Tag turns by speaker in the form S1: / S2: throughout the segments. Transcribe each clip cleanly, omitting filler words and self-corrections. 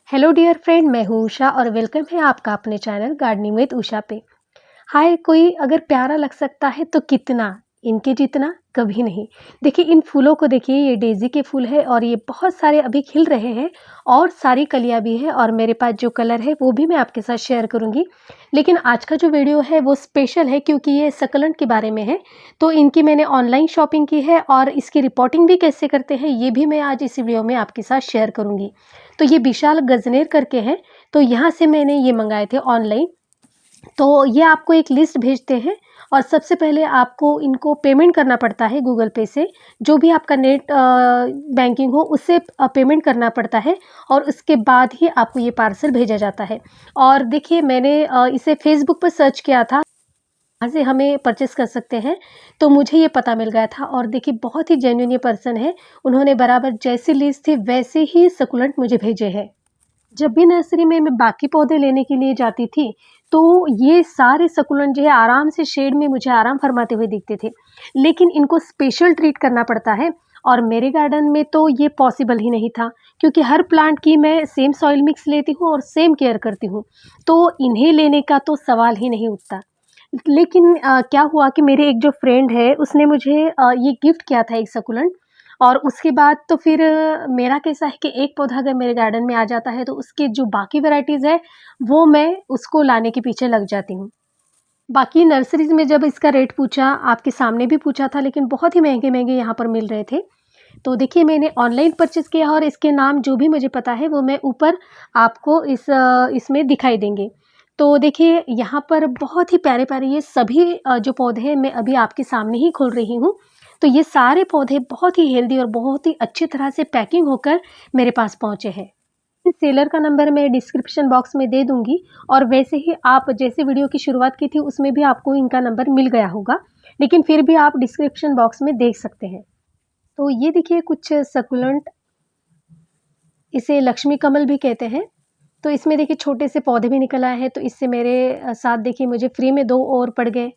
S1: Hello dear friend, मैं हूँ उषा और वेलकम है आपका अपने चैनल गार्डनिंग विद उषा पे। हाय, कोई अगर प्यारा लग सकता है तो कितना, इनके जितना कभी नहीं। देखिए इन फूलों को, देखिए ये डेज़ी के फूल है और ये बहुत सारे अभी खिल रहे हैं और सारी कलियाँ भी है और मेरे पास जो कलर है वो भी मैं आपके साथ शेयर करूँगी। लेकिन आज का जो वीडियो है वो स्पेशल है क्योंकि ये सकलेंट के बारे में है। तो इनकी मैंने ऑनलाइन शॉपिंग की है और इसकी रिपोर्टिंग भी कैसे करते हैं ये भी मैं आज इस वीडियो में आपके साथ शेयर करूँगी। तो ये विशाल गजनेर करके हैं, तो यहाँ से मैंने ये मंगाए थे ऑनलाइन। तो ये आपको एक लिस्ट भेजते हैं और सबसे पहले आपको इनको पेमेंट करना पड़ता है गूगल पे से। जो भी आपका नेट बैंकिंग हो उससे पेमेंट करना पड़ता है और उसके बाद ही आपको ये पार्सल भेजा जाता है। और देखिए मैंने इसे फेसबुक पर सर्च किया था, वहाँ से हमें परचेस कर सकते हैं, तो मुझे ये पता मिल गया था। और देखिए बहुत ही जेन्युइन ये पर्सन है, उन्होंने बराबर जैसी लिस्ट थी वैसे ही सकुलेंट मुझे भेजे हैं। जब भी नर्सरी में मैं बाकी पौधे लेने के लिए जाती थी, तो ये सारे सकुलेंट जो है आराम से शेड में मुझे आराम फरमाते हुए दिखते थे। लेकिन इनको स्पेशल ट्रीट करना पड़ता है और मेरे गार्डन में तो ये पॉसिबल ही नहीं था क्योंकि हर प्लांट की मैं सेम सॉइल मिक्स लेती हूँ और सेम केयर करती हूँ। तो इन्हें लेने का तो सवाल ही नहीं उठता। लेकिन क्या हुआ कि मेरे एक जो फ्रेंड है उसने मुझे ये गिफ्ट किया था एक सकुलेंट। और उसके बाद तो फिर मेरा कैसा है कि एक पौधा अगर मेरे गार्डन में आ जाता है तो उसके जो बाकी वैराइटीज़ है वो मैं उसको लाने के पीछे लग जाती हूँ। बाकी नर्सरीज़ में जब इसका रेट पूछा, आपके सामने भी पूछा था, लेकिन बहुत ही महँगे-महँगे यहाँ पर मिल रहे थे। तो देखिए मैंने ऑनलाइन परचेज़ किया और इसके नाम जो भी मुझे पता है वो मैं ऊपर आपको इसमें दिखाई देंगे। तो देखिए यहाँ पर बहुत ही प्यारे-प्यारे ये सभी जो पौधे हैं मैं अभी आपके सामने ही खोल रही हूँ। तो ये सारे पौधे बहुत ही हेल्दी और बहुत ही अच्छी तरह से पैकिंग होकर मेरे पास पहुँचे हैं। इस सेलर का नंबर मैं डिस्क्रिप्शन बॉक्स में दे दूँगी और वैसे ही आप जैसे वीडियो की शुरुआत की थी उसमें भी आपको इनका नंबर मिल गया होगा, लेकिन फिर भी आप डिस्क्रिप्शन बॉक्स में देख सकते हैं। तो ये देखिए कुछ सकुलेंट, इसे लक्ष्मी कमल भी कहते हैं। तो इसमें देखिए छोटे से पौधे भी निकल आए हैं, तो इससे मेरे साथ देखिए मुझे फ्री में 2 और पड़ गए।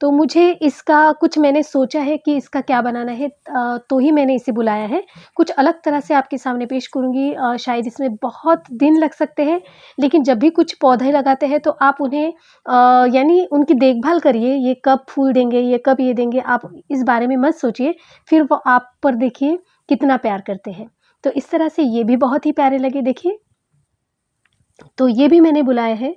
S1: तो मुझे इसका कुछ मैंने सोचा है कि इसका क्या बनाना है, तो ही मैंने इसे बुलाया है। कुछ अलग तरह से आपके सामने पेश करूँगी, शायद इसमें बहुत दिन लग सकते हैं, लेकिन जब भी कुछ पौधे लगाते हैं तो आप उन्हें यानी उनकी देखभाल करिए, ये कब फूल देंगे, ये कब ये देंगे, आप इस बारे में मत सोचिए, फिर वो आप पर देखिए कितना प्यार करते हैं। तो इस तरह से ये भी बहुत ही प्यारे लगे देखिए, तो ये भी मैंने बुलाए हैं।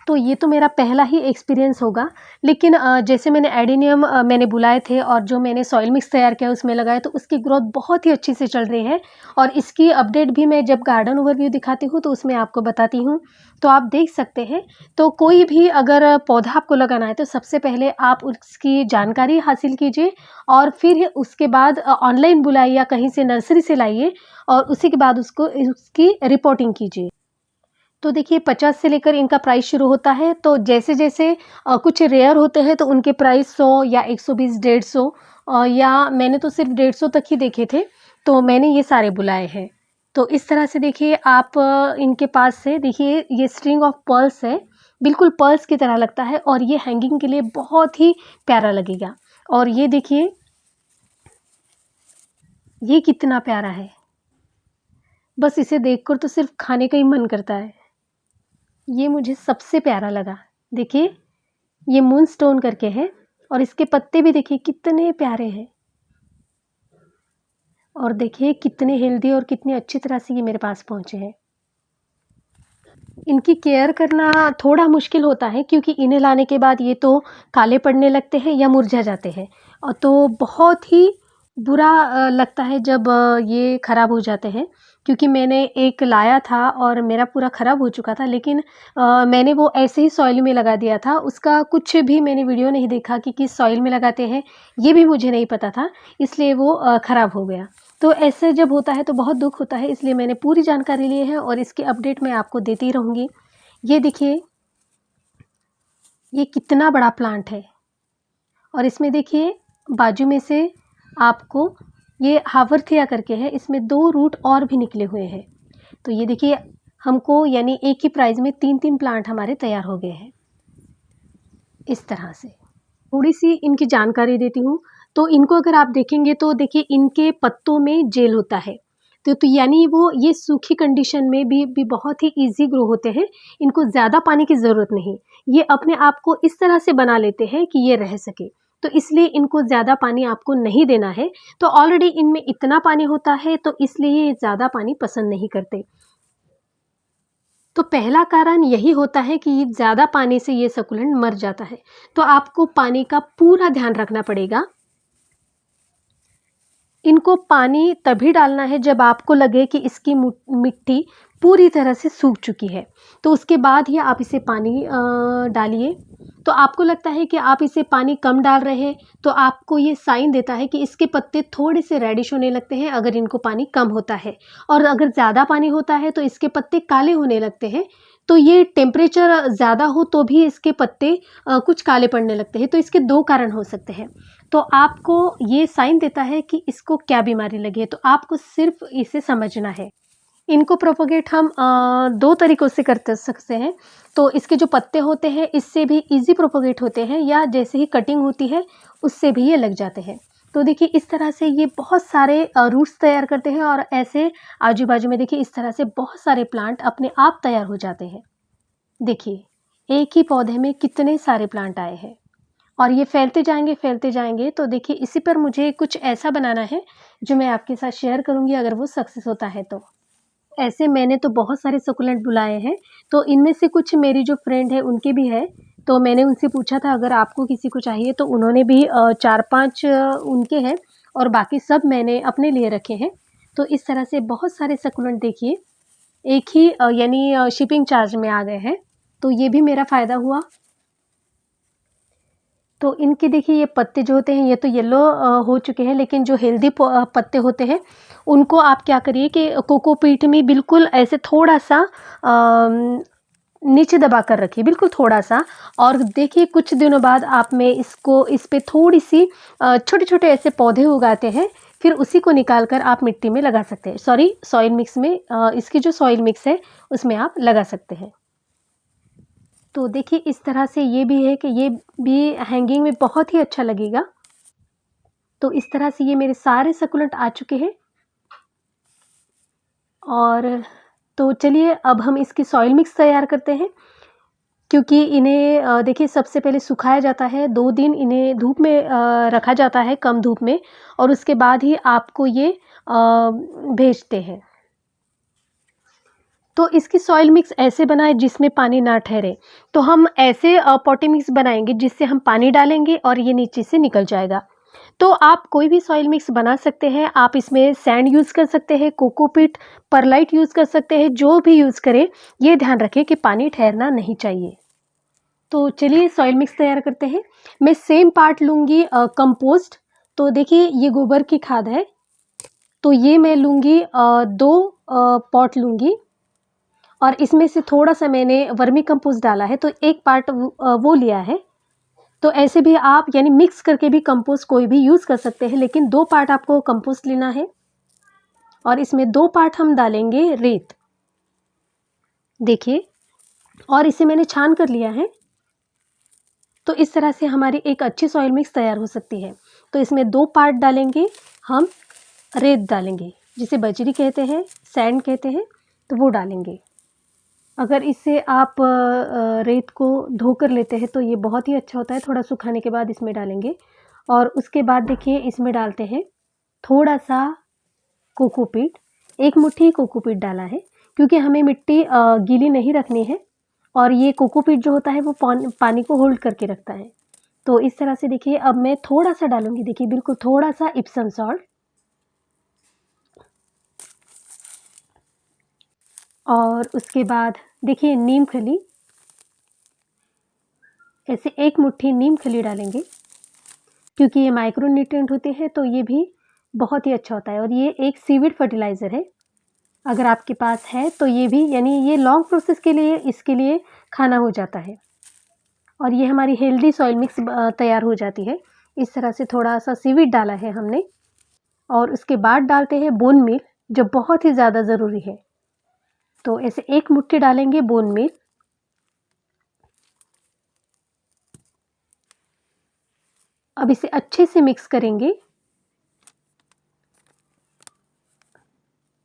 S1: तो ये तो मेरा पहला ही एक्सपीरियंस होगा, लेकिन जैसे मैंने एडेनियम मैंने बुलाए थे और जो मैंने सॉइल मिक्स तैयार किया उसमें लगाया तो उसकी ग्रोथ बहुत ही अच्छी से चल रही है और इसकी अपडेट भी मैं जब गार्डन ओवरव्यू दिखाती हूँ तो उसमें आपको बताती हूँ, तो आप देख सकते हैं। तो कोई भी अगर पौधा आपको लगाना है तो सबसे पहले आप उसकी जानकारी हासिल कीजिए और फिर उसके बाद ऑनलाइन बुलाइए या कहीं से नर्सरी से लाइए और उसी के बाद उसको उसकी रिपोर्टिंग कीजिए। तो देखिए 50 से लेकर इनका प्राइस शुरू होता है, तो जैसे-जैसे कुछ रेयर होते हैं तो उनके प्राइस 100 या 120, 150 या मैंने तो सिर्फ 150 तक ही देखे थे, तो मैंने ये सारे बुलाए हैं। तो इस तरह से देखिए आप इनके पास से देखिए ये स्ट्रिंग ऑफ पर्ल्स है, बिल्कुल पर्ल्स की तरह लगता है और ये हैंगिंग के लिए बहुत ही प्यारा लगेगा। और ये देखिए, ये कितना प्यारा है, बस इसे देखकर तो सिर्फ खाने का ही मन करता है। ये मुझे सबसे प्यारा लगा। देखिए, ये मूनस्टोन करके है और इसके पत्ते भी देखिए कितने प्यारे हैं और देखिए कितने हेल्दी और कितनी अच्छी तरह से ये मेरे पास पहुँचे हैं। इनकी केयर करना थोड़ा मुश्किल होता है क्योंकि इन्हें लाने के बाद ये तो काले पड़ने लगते हैं या मुरझा जाते हैं और तो बहुत ही बुरा लगता है जब ये ख़राब हो जाते हैं, क्योंकि मैंने एक लाया था और मेरा पूरा ख़राब हो चुका था, लेकिन मैंने वो ऐसे ही सॉइल में लगा दिया था। उसका कुछ भी मैंने वीडियो नहीं देखा कि किस सॉइल में लगाते हैं, ये भी मुझे नहीं पता था, इसलिए वो ख़राब हो गया। तो ऐसे जब होता है तो बहुत दुःख होता है, इसलिए मैंने पूरी जानकारी ली है और इसकी अपडेट मैं आपको देती रहूँगी। ये देखिए, ये कितना बड़ा प्लांट है और इसमें देखिए बाजू में से आपको ये हावरथिया करके है, इसमें 2 रूट और भी निकले हुए हैं। तो ये देखिए हमको यानी एक ही प्राइस में 3-3 प्लांट हमारे तैयार हो गए हैं, इस तरह से। थोड़ी-सी इनकी जानकारी देती हूँ, तो इनको अगर आप देखेंगे तो देखिए इनके पत्तों में जेल होता है। तो यानी वो ये सूखी कंडीशन में भी बहुत ही ईज़ी ग्रो होते हैं, इनको ज़्यादा पानी की ज़रूरत नहीं। ये अपने आप को इस तरह से बना लेते हैं कि ये रह सके, तो इसलिए इनको ज़्यादा पानी आपको नहीं देना है। तो ऑलरेडी इनमें इतना पानी होता है, तो इसलिए ये ज़्यादा पानी पसंद नहीं करते। तो पहला कारण यही होता है कि ज़्यादा पानी से ये सकुलेंट मर जाता है, तो आपको पानी का पूरा ध्यान रखना पड़ेगा। इनको पानी तभी डालना है जब आपको लगे कि इसकी मिट्टी पूरी तरह से सूख चुकी है, तो उसके बाद ही आप इसे पानी डालिए। तो आपको लगता है कि आप इसे पानी कम डाल रहे हैं, तो आपको ये साइन देता है कि इसके पत्ते थोड़े से रेडिश होने लगते हैं अगर इनको पानी कम होता है, और अगर ज़्यादा पानी होता है तो इसके पत्ते काले होने लगते हैं। तो ये टेम्परेचर ज़्यादा हो तो भी इसके पत्ते कुछ काले पड़ने लगते हैं, तो इसके 2 कारण हो सकते हैं। तो आपको ये साइन देता है कि इसको क्या बीमारी लगी है, तो आपको सिर्फ़ इसे समझना है। इनको प्रोपेगेट हम 2 तरीकों से कर सकते हैं। तो इसके जो पत्ते होते हैं इससे भी ईज़ी प्रोपेगेट होते हैं, या जैसे ही कटिंग होती है उससे भी ये लग जाते हैं। तो देखिए इस तरह से ये बहुत सारे रूट्स तैयार करते हैं, और ऐसे आजू-बाजू में देखिए इस तरह से बहुत सारे प्लांट अपने आप तैयार हो जाते हैं। देखिए, एक ही पौधे में कितने सारे प्लांट आए हैं, और ये फैलते जाएँगे। तो देखिए इसी पर मुझे कुछ ऐसा बनाना है जो मैं आपके साथ शेयर करूँगी अगर वो सक्सेस होता है तो। ऐसे मैंने तो बहुत सारे सकुलेंट बुलाए हैं, तो इनमें से कुछ मेरी जो फ्रेंड है उनके भी है, तो मैंने उनसे पूछा था अगर आपको किसी को चाहिए, तो उन्होंने भी 4-5 उनके हैं, और बाकी सब मैंने अपने लिए रखे हैं। तो इस तरह से बहुत सारे सकुलेंट देखिए एक ही यानी शिपिंग चार्ज में आ गए हैं, तो ये भी मेरा फ़ायदा हुआ। तो इनके देखिए ये पत्ते जो होते हैं ये तो येलो हो चुके हैं, लेकिन जो हेल्दी पत्ते होते हैं उनको आप क्या करिए कि कोकोपीट में बिल्कुल ऐसे थोड़ा-सा नीचे दबा कर रखिए, बिल्कुल थोड़ा-सा, और देखिए कुछ दिनों बाद आप में इसको इस पे थोड़ी-सी छोटे-छोटे ऐसे पौधे उगाते हैं, फिर उसी को निकाल कर आप मिट्टी में लगा सकते हैं। सॉरी, सॉइल मिक्स में इसकी जो सॉइल मिक्स है उसमें आप लगा सकते हैं। तो देखिए इस तरह से ये भी है कि ये भी हैंगिंग में बहुत ही अच्छा लगेगा। तो इस तरह से ये मेरे सारे सकुलेंट आ चुके हैं, और तो चलिए अब हम इसकी सॉइल मिक्स तैयार करते हैं, क्योंकि इन्हें देखिए सबसे पहले सुखाया जाता है, 2 दिन इन्हें धूप में रखा जाता है, कम धूप में, और उसके बाद ही आपको ये भेजते हैं। तो इसकी सॉइल मिक्स ऐसे बनाएँ जिसमें पानी ना ठहरे। तो हम ऐसे पॉटी मिक्स बनाएँगे जिससे हम पानी डालेंगे और ये नीचे से निकल जाएगा। तो आप कोई भी सॉइल मिक्स बना सकते हैं, आप इसमें सैंड यूज़ कर सकते हैं, कोकोपीट, परलाइट यूज़ कर सकते हैं, जो भी यूज़ करें, ये ध्यान रखें कि पानी ठहरना नहीं चाहिए। तो चलिए सॉइल मिक्स तैयार करते हैं। मैं सेम पार्ट लूँगी कंपोस्ट, तो देखिए ये गोबर की खाद है, तो ये मैं लूँगी 2 पॉट लूँगी, और इसमें से थोड़ा-सा मैंने वर्मी कंपोस्ट डाला है, तो 1 पार्ट वो लिया है। तो ऐसे भी आप यानी मिक्स करके भी कंपोस्ट कोई भी यूज़ कर सकते हैं, लेकिन 2 पार्ट आपको कंपोस्ट लेना है, और इसमें 2 पार्ट हम डालेंगे रेत। देखिए, और इसे मैंने छान कर लिया है, तो इस तरह से हमारी एक अच्छी सॉइल मिक्स तैयार हो सकती है। तो इसमें 2 पार्ट डालेंगे हम, रेत डालेंगे, जिसे बजरी कहते हैं, सैंड कहते हैं, तो वो डालेंगे। अगर इसे आप रेत को धो कर लेते हैं तो ये बहुत ही अच्छा होता है, थोड़ा सुखाने के बाद इसमें डालेंगे, और उसके बाद देखिए इसमें डालते हैं थोड़ा-सा कोकोपीट, 1 मुट्ठी कोकोपीट डाला है, क्योंकि हमें मिट्टी गीली नहीं रखनी है, और ये कोकोपीट जो होता है वो पानी को होल्ड करके रखता है। तो इस तरह से देखिए अब मैं थोड़ा-सा डालूँगी, देखिए बिल्कुल थोड़ा-सा इप्सम सॉल्ट, और उसके बाद देखिए नीम खली, ऐसे 1 मुट्ठी नीम खली डालेंगे, क्योंकि ये माइक्रो न्यूट्रिएंट होते हैं, तो ये भी बहुत ही अच्छा होता है, और ये एक सीविड फर्टिलाइज़र है। अगर आपके पास है तो ये भी, यानी ये लॉन्ग प्रोसेस के लिए इसके लिए खाना हो जाता है, और ये हमारी हेल्दी सॉइल मिक्स तैयार हो जाती है। इस तरह से थोड़ा-सा सीविड डाला है हमने, और उसके बाद डालते हैं बोन मील, जो बहुत ही ज़्यादा ज़रूरी है। तो ऐसे 1 मुट्ठी डालेंगे बोन मील, अब इसे अच्छे से मिक्स करेंगे।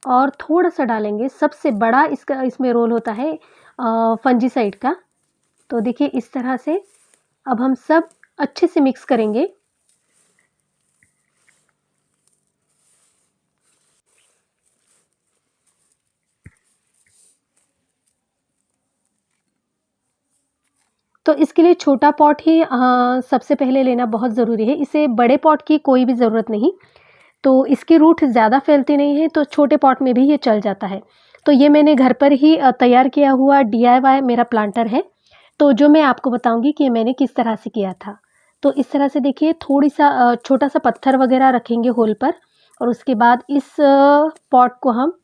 S1: और थोड़ा-सा डालेंगे, सबसे बड़ा इसका इसमें रोल होता है फंजीसाइड का। तो देखिए इस तरह से अब हम सब अच्छे से मिक्स करेंगे। तो इसके लिए छोटा पॉट ही सबसे पहले लेना बहुत ज़रूरी है, इसे बड़े पॉट की कोई भी ज़रूरत नहीं। तो इसकी रूट ज़्यादा फैलती नहीं है, तो छोटे पॉट में भी ये चल जाता है। तो ये मैंने घर पर ही तैयार किया हुआ DIY मेरा प्लांटर है। तो जो मैं आपको बताऊँगी कि मैंने किस तरह से किया था। तो इस तरह से देखिए थोड़ी-सा छोटा-सा पत्थर वग़ैरह रखेंगे होल पर और उसके बाद इस पॉट को हम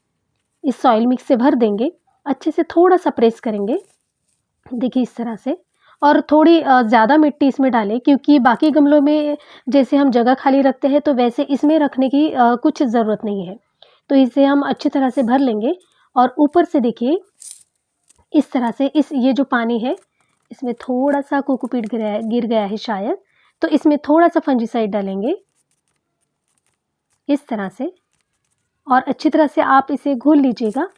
S1: इस सॉइल मिक्स से भर देंगे। अच्छे से थोड़ा-सा प्रेस करेंगे, देखिए इस तरह से। और थोड़ी ज़्यादा मिट्टी इसमें डालें क्योंकि बाकी गमलों में जैसे हम जगह खाली रखते हैं तो वैसे इसमें रखने की कुछ ज़रूरत नहीं है। तो इसे हम अच्छी तरह से भर लेंगे और ऊपर से देखिए इस तरह से ये जो पानी है इसमें थोड़ा-सा कोकोपीट गिर गया है शायद, तो इसमें थोड़ा-सा फंजीसाइड डालेंगे इस तरह से और अच्छी तरह से आप इसे घोल लीजिएगा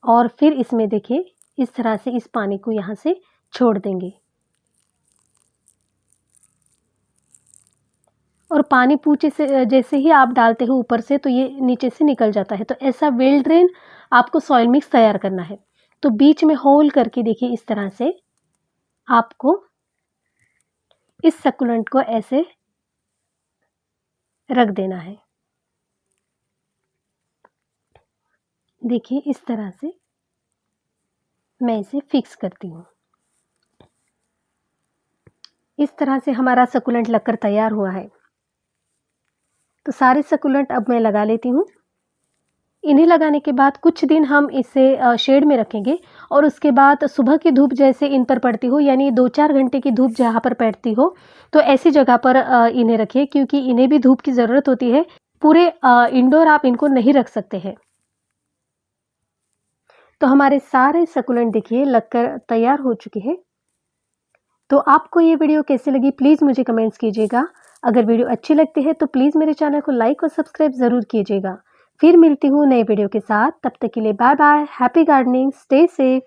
S1: और फिर इसमें देखिए इस तरह से इस पानी को यहाँ से छोड़ देंगे। और पानी पूछे से जैसे ही आप डालते हो ऊपर से तो ये नीचे से निकल जाता है। तो ऐसा वेल ड्रेन आपको सॉइल मिक्स तैयार करना है। तो बीच में होल करके देखिए इस तरह से आपको इस सक्यूलेंट को ऐसे रख देना है। देखिए इस तरह से मैं इसे फिक्स करती हूँ। इस तरह से हमारा सक्यूलेंट लगकर तैयार हुआ है। तो सारे सक्यूलेंट अब मैं लगा लेती हूँ। इन्हें लगाने के बाद कुछ दिन हम इसे शेड में रखेंगे और उसके बाद सुबह की धूप जैसे इन पर पड़ती हो यानी 2-4 घंटे की धूप जहाँ पर पड़ती हो तो ऐसी जगह पर इन्हें रखिए क्योंकि इन्हें भी धूप की ज़रूरत होती है। पूरे इंडोर आप इनको नहीं रख सकते हैं। तो हमारे सारे सक्यूलेंट देखिए लगकर तैयार हो चुके हैं। तो आपको ये वीडियो कैसी लगी प्लीज़ मुझे कमेंट्स कीजिएगा। अगर वीडियो अच्छी लगती है तो प्लीज़ मेरे चैनल को लाइक और सब्सक्राइब ज़रूर कीजिएगा। फिर मिलती हूँ नए वीडियो के साथ, तब तक के लिए bye bye, happy gardening, stay safe.